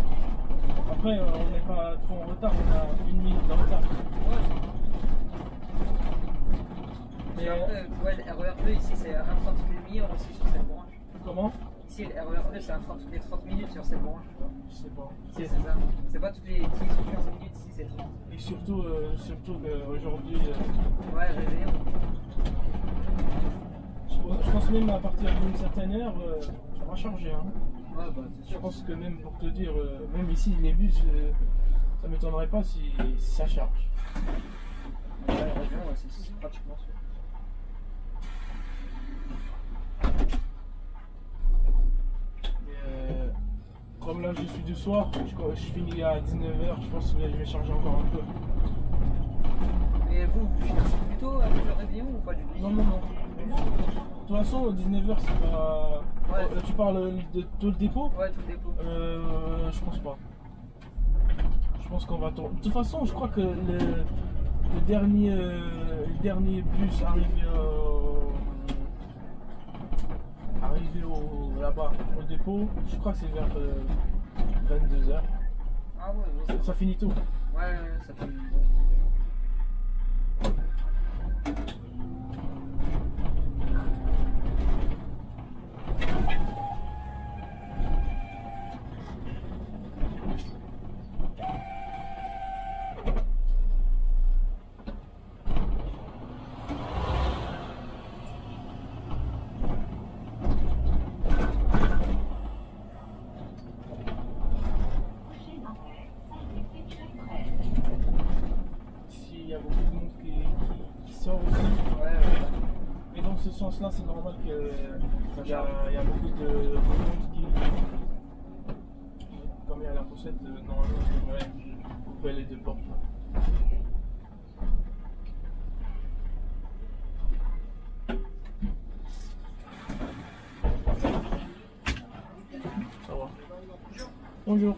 Après on n'est pas trop en retard, on a 1 minute de retard. Ouais. Mais Et après, ouais, le RER2 ici c'est un train toutes les demi-heures aussi sur cette branche. comment? Ici le RER2 c'est un train toutes les 30 minutes sur cette branche. Tu vois. Je sais pas. C'est ça. C'est pas toutes les 10 ou 15 minutes ici, c'est 30. Et surtout qu'aujourd'hui, Ouais, réveillon. je pense même à partir d'une certaine heure, ça va charger. Hein. Ouais, bah c'est Je sûr. pense que même pour te dire, même ici les bus, ça m'étonnerait pas si ça charge. Ouais, réveillon, ouais, c'est pratiquement sûr. Et, comme là je suis du soir, je finis à 19h, je pense que je vais charger encore un peu. Et vous finissez plutôt avec le réveillon ou pas du tout? Non. De toute façon, 19h c'est pas. Ouais. Tu parles de tout le dépôt? Ouais, tout le dépôt. Je pense pas. Je pense qu'on va tourner. De toute façon, je crois que le dernier bus arrivé là-bas au dépôt, je crois que c'est vers 22h. Ah ouais, Ça finit tôt. ouais, ça fait. sort aussi. Ouais. Et dans ce sens-là, c'est normal qu'il y a beaucoup de monde qui. Comme il y a la pochette, normalement, je devrais couper les deux portes. Ça va. Bonjour.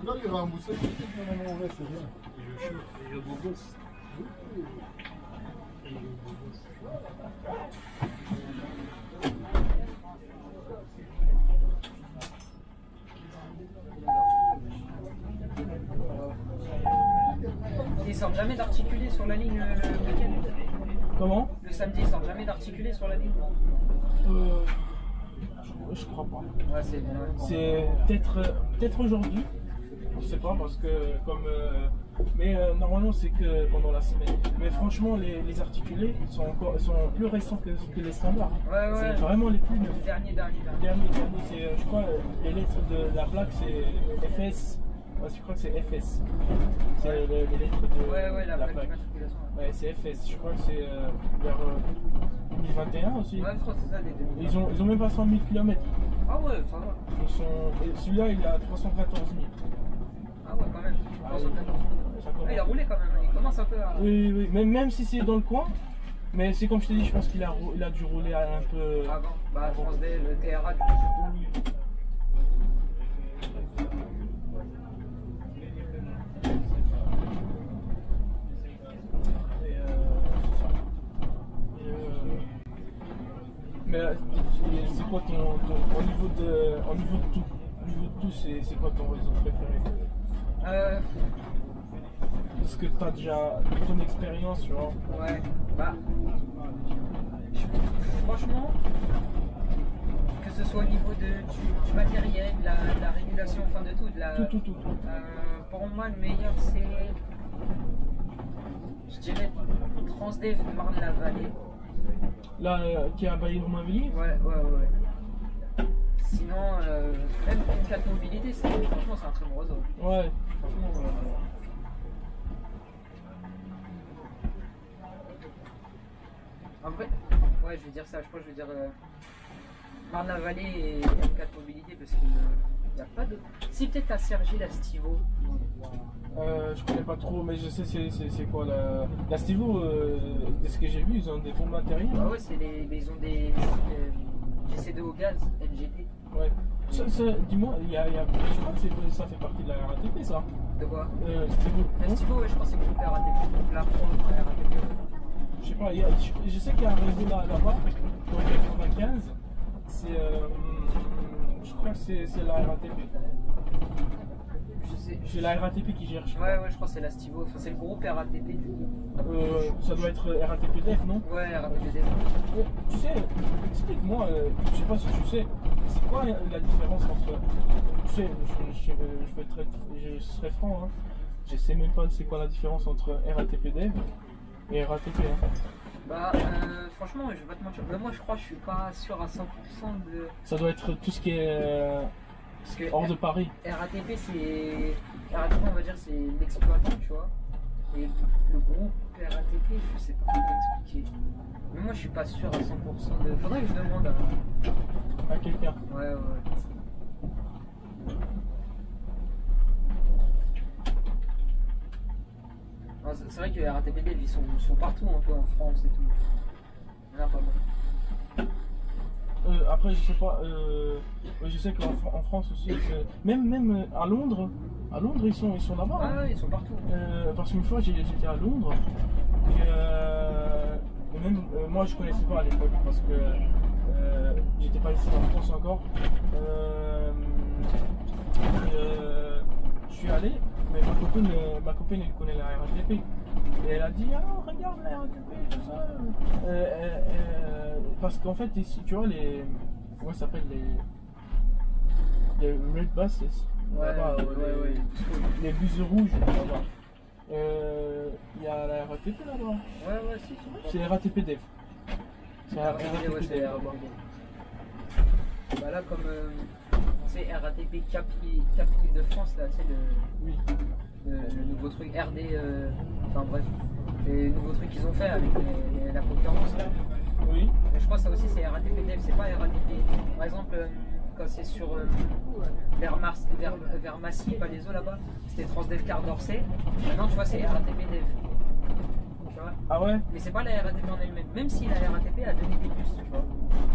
Là, il va rembourser. Non, ouais, c'est bien. Il y a beau gosse. Ils sortent jamais d'articuler sur la ligne le week-end. Comment? Le samedi, ils sortent jamais d'articuler sur la ligne. Je crois pas. Ouais, c'est C'est peut-être aujourd'hui. Je sais pas parce que comme mais normalement c'est que pendant la semaine. Mais franchement les articulés ils sont plus récents que les standards. Ouais. C'est vraiment les plus neufs. Dernier. Dernier, c'est je crois les lettres de la plaque c'est FS. Ouais, je crois que c'est FS. C'est les lettres de Ouais, la plaque plaque. d'immatriculation. Ouais, c'est FS. Je crois que c'est vers 2021 aussi. Ouais, je crois que c'est ça les deux. Ils ont même pas 100 000 km. Ah ouais, ça va. Celui-là il a 314 000. Ah ouais, quand même. Ah, 314. ça commence. Ah, il a roulé quand même, il commence un peu à. Oui. Même si c'est dans le coin, mais c'est comme je t'ai dit, je pense qu'il a dû rouler un peu. Avant, bah je pense que le TRA du Oui. Et, c'est ça. Mais c'est quoi au niveau de tout, c'est quoi ton réseau préféré? Parce que t'as déjà ton expérience, tu vois. Ouais, bah. Franchement, que ce soit au niveau du matériel, de la régulation, enfin de tout. Tout. Pour moi, le meilleur c'est. Je dirais Transdev Marne-la-Vallée. Là, qui est à Bailly-Romainville. Ouais. Sinon, même une 4 mobilité, franchement, c'est un très bon réseau. Ouais. Franchement, en vrai, ouais, je vais dire ça. Je crois que je vais dire Marne-la-Vallée et M4 mobilité parce qu'il n'y a pas de. Si, peut-être à Cergy, la Stivo. Je connais pas trop, mais je sais c'est quoi la Stivo, de ce que j'ai vu, ils ont des bons matériels. Ah ouais, ils ont des GC2 au gaz, LGT. Ouais. Dis-moi, je crois que ça fait partie de la RATP ça. De quoi Stivo. La Stivo, ouais, je pense que c'est groupe RATP. Donc la pro, RATP. Je sais pas, je sais qu'il y a un réseau là-bas, dans 95, je crois que c'est la RATP. C'est la RATP qui gère. Ouais, je crois que c'est la Stivo. Enfin, c'est le groupe RATP du coup. Ça doit être RATP Def, non? Ouais, RATP Def. Tu sais, explique-moi, je sais pas si tu sais, c'est quoi la différence entre. Tu sais, je serai franc, hein. Je sais même pas c'est quoi la différence entre RATP Dev et RATP. Hein. Bah, franchement, je vais pas te mentir. Mais moi, je crois que je suis pas sûr à 100% de. Ça doit être tout ce qui est hors de Paris. RATP, on va dire, c'est l'exploitant, tu vois. Et le groupe RATP, je sais pas comment expliquer. Mais moi, je suis pas sûr à 100% de. Faudrait que je demande À quelqu'un. Ouais. C'est vrai que RATP Dev, ils sont partout un peu en France et tout. Il y en a pas mal. Après, je sais pas, je sais qu'en France aussi, même à Londres, ils sont là-bas. Ah Hein. ouais, ils sont partout. Parce qu'une fois, j'étais à Londres, et même moi, je connaissais pas à l'époque parce que j'étais pas ici en France encore. Je suis allé, mais ma copine elle connaît la RATP. Et elle a dit, ah regarde la RATP, tout ça. Parce qu'en fait, ici, tu vois, comment ça s'appelle, les red buses, là-bas, Ouais. les bus rouges, là-bas. Il y a la RATP là-bas. Ouais, si. C'est RATP Dev. C'est RATP, ouais, c'est Dev. RATP. Bah là, comme c'est RATP RATP Cap de France, là, tu sais, Oui. le nouveau truc RD, enfin bref, les nouveaux trucs qu'ils ont fait avec la concurrence là. Oui. Mais je crois que ça aussi c'est RATP Dev, c'est pas RATP. Par exemple, quand c'est sur vers Massy, Palaiso là-bas, c'était Transdev Car d'Orsay. Maintenant tu vois c'est RATP Dev. Tu vois. Ah ouais? Mais c'est pas la RATP en elle-même, même si la RATP a donné des bus, tu vois.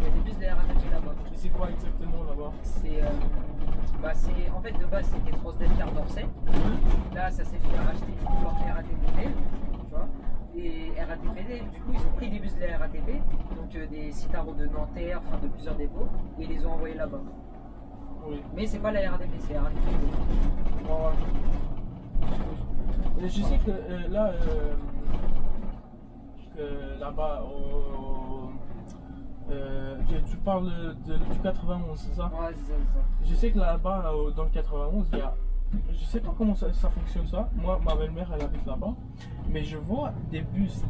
Il y a des bus de RATP là-bas. Et c'est quoi exactement là-bas? C'est en fait de base c'était Transdev Car d'Orsay. Là ça s'est fait racheter par RATP Dev, tu vois. Et RATP Dev, du coup ils ont pris des bus de la RATP, donc des Citaro de Nanterre, enfin de plusieurs dépôts, et ils les ont envoyés là-bas. Oui. Mais c'est pas la RATP, c'est RATP Dev. Ouais. Et je sais que là-bas, tu parles du 91, c'est ça? Ouais, c'est ça. Je sais que là-bas, dans le 91, il y a. Je sais pas comment ça fonctionne ça. Moi, ma belle-mère, elle habite là-bas. Mais je vois des bus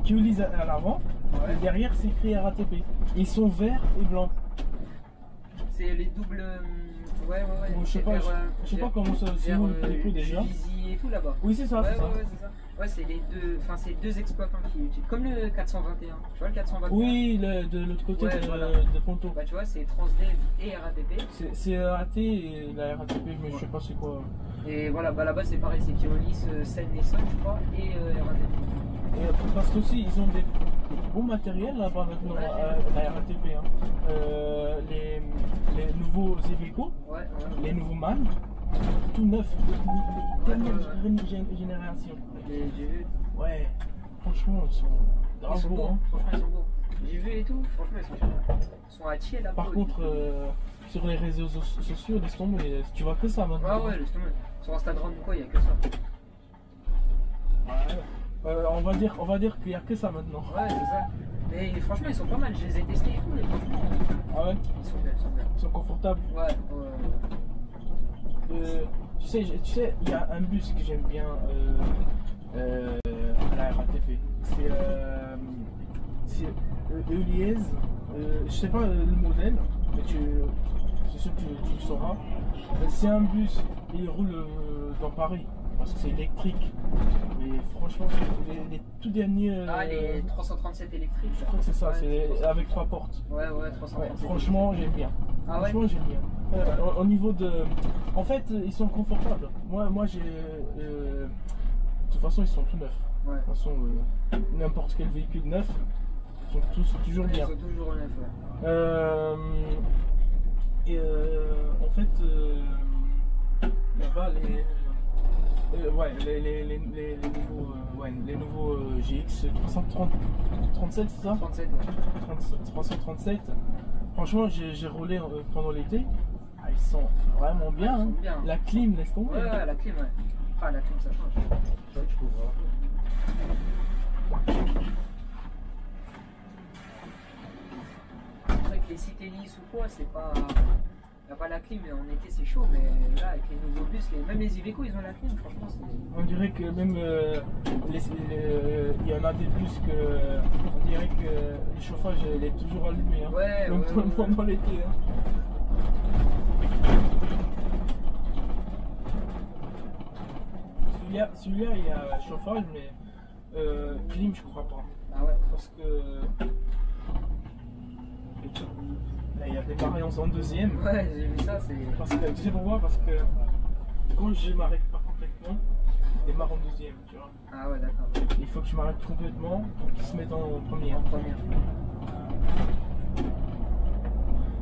Keolis à l'avant. Ouais. Et derrière, c'est écrit RATP. Ils sont verts et blancs. C'est les doubles. Ouais. Bon, je sais pas comment ça se fait déjà. Juvisy et tout là-bas. Oui, c'est ça. Ouais, c'est ça. c'est ça. Ouais, c'est les deux. Enfin, c'est deux exploitants qui utilisent. Comme le 421. Tu vois le 421? Oui, de l'autre côté Ouais, de, voilà. de Ponto. Bah, tu vois, c'est Transdev et RATP. C'est RAT et la RATP, mais je sais pas c'est quoi. Et voilà, bah là-bas c'est pareil, c'est Keolis, Seine et Son, je crois, et RATP. Et parce qu'aussi, ils ont des bons matériels là-bas maintenant, à la RATP. Hein. Les nouveaux Iveco, Ouais. les nouveaux MAN, tout neuf, dernière génération. J'ai vu. Ouais, franchement, ils sont Ils grave sont beaux. beaux, Hein. franchement ils sont beaux. J'ai vu et tout, franchement ils sont à chier là. Par contre, sur les réseaux sociaux, laisse tomber, tu vois que ça maintenant. Ouais, justement. Sur Instagram ou quoi, il n'y a que ça. Ouais. On va dire qu'il n'y a que ça maintenant. Ouais, c'est ça. Mais franchement, ils sont pas mal, je les ai testés et tout, et franchement, Ah ouais? ils sont bien. Ils sont confortables. Ouais. Tu sais, il y a un bus que j'aime bien à la RATP. C'est Euliez. Je sais pas le modèle, mais c'est sûr que tu le sauras. C'est un bus, il roule dans Paris parce que c'est électrique. Mais franchement, les tout derniers. Les 337 électriques. Je crois que c'est ça, Ouais, c'est avec 3 portes. Ouais, 337. Ouais, franchement, j'aime bien. Ah ouais? Franchement, j'aime bien. Au niveau de. En fait, ils sont confortables. Moi j'ai. De toute façon, ils sont tout neufs. Ouais. De toute façon, n'importe quel véhicule neuf, ils sont toujours bien. Ils sont toujours neufs, ouais. En fait, là-bas, les nouveaux GX 337, c'est ça? 37, ouais. 337. Franchement, j'ai roulé pendant l'été. Ah, ils sont vraiment bien. Ils sont Hein. bien. La clim, laisse tomber. Ouais, la clim, ouais. Ah, la clim, ça change. Ça, je trouve. C'est vrai que les Citélis ou quoi, c'est pas. Il n'y a pas la clim, mais en été c'est chaud, mais là avec les nouveaux bus, même les Iveco ils ont la clim, franchement c'est. On dirait que même il y en a des bus que on dirait que le chauffage il est toujours allumé. Hein. Ouais, même ouais. pendant l'été. Hein. Celui-là il y a chauffage, mais clim je crois pas. Ah ouais. Parce que là, il y a des variances en deuxième. Ouais, j'ai vu ça, c'est. Parce que tu sais pourquoi? Parce que quand je m'arrête pas complètement, il démarre en deuxième, tu vois. Ah ouais, d'accord. Il faut que je m'arrête complètement pour qu'il se mette en première. En première.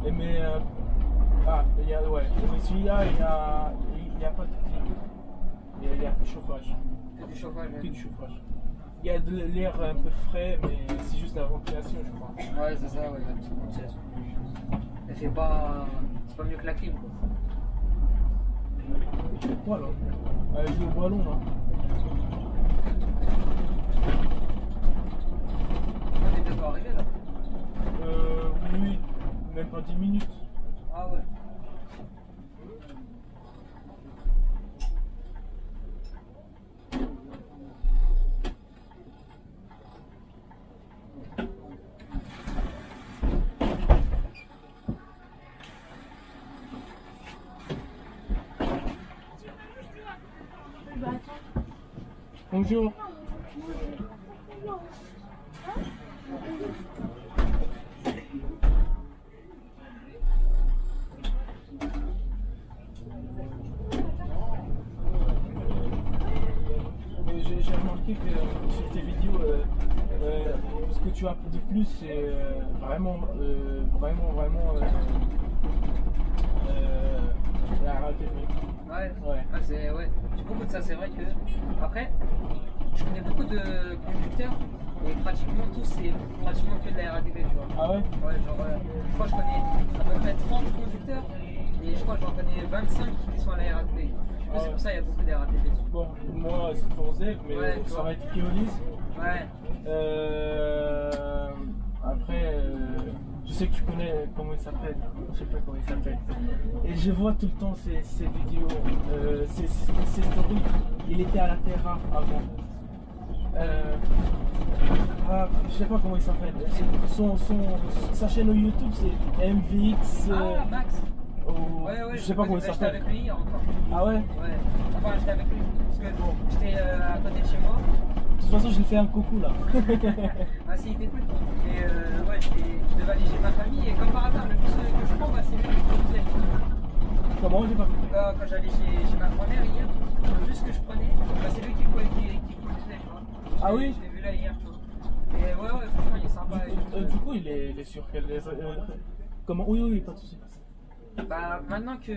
Mais il y a, ouais. Mais celui-là, il y a pas de clim. Il y a que du chauffage. Que du chauffage, Que ouais. du chauffage. Il y a de l'air un peu frais, mais c'est juste la ventilation, je crois. Ouais, c'est ça, ouais, la petite ventilation. Elle fait pas. C'est pas mieux que la clim, quoi. Voilà. Elle joue au ballon, là. On est bientôt arrivé là. Oui, même pas 10 minutes. Ah ouais. Bonjour. J'ai remarqué que sur tes vidéos, ce que tu as de plus, c'est vraiment la RATP. Ouais. Ah, ouais. J'ai beaucoup de ça, c'est vrai que. Après, je connais beaucoup de conducteurs et pratiquement tous, c'est pratiquement que de la RATP, tu vois. Ah ouais? Ouais, genre, je crois que je connais à peu près 30 conducteurs et je crois que j'en connais 25 qui sont à la RATP. C'est pour ça qu'il y a beaucoup de RATP dessus. Bon, moi c'est Transdev, mais Ouais, ça va être Keolis. Ouais. Après, je sais que tu connais comment il s'appelle, je sais pas comment il s'appelle. Et je vois tout le temps ces vidéos, ces stories. Il était à la Terra avant. Je sais pas comment il s'appelle. Sa chaîne YouTube c'est MVX. Ah, Max. Ouais, je sais pas comment il s'appelle. J'étais avec lui hier encore. Ah ouais? Ouais. Enfin, j'étais avec lui. Parce que bon, j'étais à côté de chez moi. De toute façon, je lui fais un coucou là. Ah si, il était cool. Et ouais, je devais aller chez ma famille et comme par hasard, le bus que je prends, bah, c'est lui qui conduisait. Comment? J'ai pas compris. Quand j'allais chez ma grand-mère hier, le bus que je prenais, bah, c'est lui qui conduisait, tu vois. Ah oui? Je l'ai vu là hier, tu vois. Et ouais, franchement, il est sympa. Du coup, il est sur quel... comment? Oui, pas de soucis. Bah, maintenant que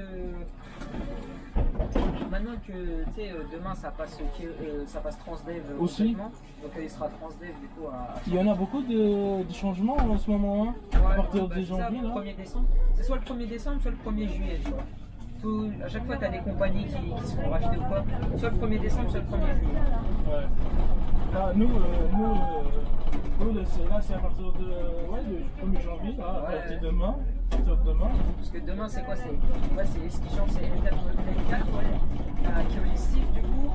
tu sais, demain ça passe Transdev aussi. Donc il sera Transdev du coup Il y en a beaucoup de changements en ce moment, hein, ouais, à partir de c'est janvier. ça, là. 1er décembre. C'est soit le 1er décembre, soit le 1er juillet, tu vois. À chaque fois, tu as des compagnies qui se font racheter ou quoi. Soit le 1er décembre, soit le 1er juillet. Ouais. Là, nous c'est à partir du 1er janvier, là, à partir de demain. Parce que demain, c'est quoi? C'est ce qui change, c'est L4, Keolis Steve, du coup,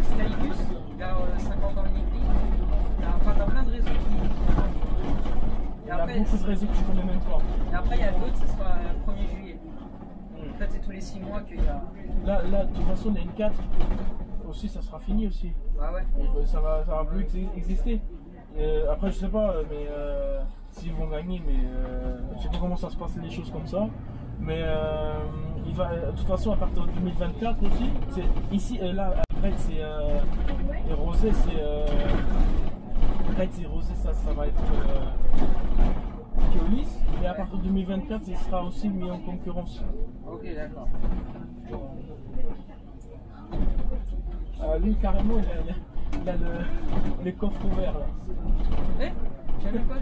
Skybus, vers 50 ans Nibli. Enfin, t'as plein de réseaux Il y a beaucoup de réseaux que je connais même pas. Et après, il y a d'autres, ce sera le 1er juillet. En fait, c'est tous les 6 mois qu'il y a. Là, de toute façon, les N4 aussi, ça sera fini aussi. Ah ouais. Ça va plus exister. Après, je sais pas, mais s'ils vont gagner, mais je sais pas comment ça se passe les choses comme ça. Mais il va, de toute façon, à partir de 2024 aussi, c'est ici, là, après, c'est Rosé, ça va être Keolis, et à partir de 2024, il sera aussi mis en concurrence. Ok, d'accord. Lui, carrément, il a les coffres ouverts là. Eh? J'ai même pas vu.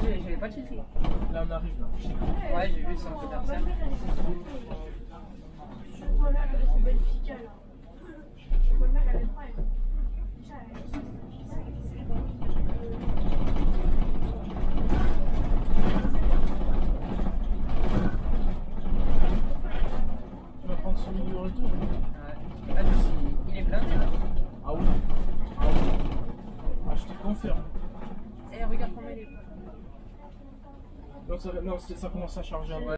J'avais pas de titre. Là, on arrive là. Ouais, j'ai vu son commercial. Tu vas prendre celui du retour? Ouais. Ah, il est blindé là. Ah oui. Ah, je te confirme. Eh, regarde combien il est. Non, ça commence à charger un peu.